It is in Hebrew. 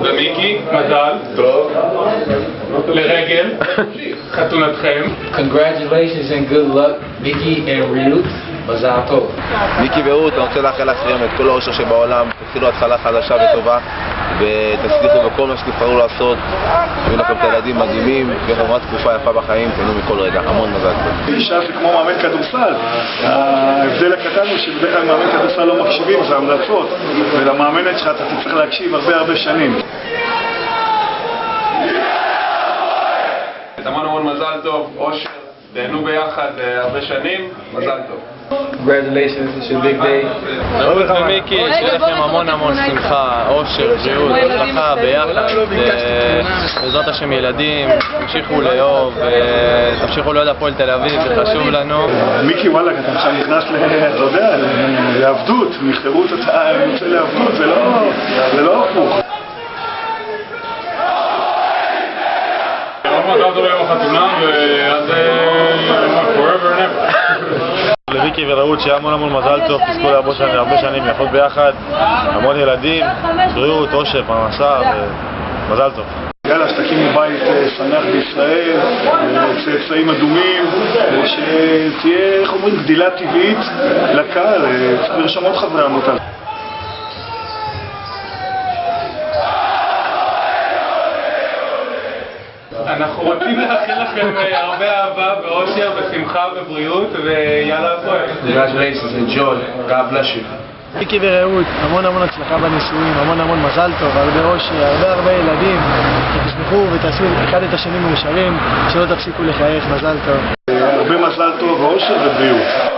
ומיקי, מזל טוב לרגל חתונתכם. Congratulations and good luck, Mickey and Ryut. מזל טוב. מיקי ורעות, אני רוצה לאחל לכם את כל האושר שבעולם, תתחילו התחלה חדשה וטובה ותצליחו בכל מה שתבחרו לעשות. יהיו לכם את הילדים מדהימים, תהיה לכם רק תקופה יפה בחיים, תהנו מכל רגע, המון מזל טוב. אישה זה כמו מאמן כדורסל. ההבדל הקטן הוא שבדרך כלל מאמן כדורסל לא מקשיבים, זה המלצות, ולמאמנת שלך אתה תצטרך להקשיב הרבה שנים. המון מזל טוב, אושר, תהנו ביחד הרבה שנים, מזל טוב. Congratulations, it's your big day. רעות ומיקי, שיהיה לכם המון שמחה, אושר, בריאות, הצלחה ביחד. בעזרת השם ילדים, תמשיכו לאהוב, תמשיכו לאהוד הפועל תל אביב, זה חשוב לנו. מיקי, וואלה, אתה עכשיו נכנס לעבדות, מחירות אתה יוצא לעבדות, זה לא הפוך. מזל טוב ליום החתונה, ועד forever and ever. למיקי ורעות שיהיה המון מזל טוב, תזכו הרבה שנים לחיות ביחד, המון ילדים, בריאות, אושר, פרנסה ומזל טוב. יאללה, שתקימו בית שמח בישראל, צאצאים אדומים, שתהיה, איך אומרים, גדילה טבעית לקהל, צריך לרשום עוד חברי עמותה. אנחנו רוצים לאחל לכם הרבה אהבה ואושר ושמחה ובריאות, ויאללה הפועל. Congratulations and joy. God bless you. מיקי ורעות, המון הצלחה בנישואים, המון מזל טוב, הרבה אושר, הרבה ילדים, שתשמחו ותעשו אחד את השני מאושרים, שלא תפסיקו לחייך, מזל טוב. הרבה מזל טוב ואושר ובריאות.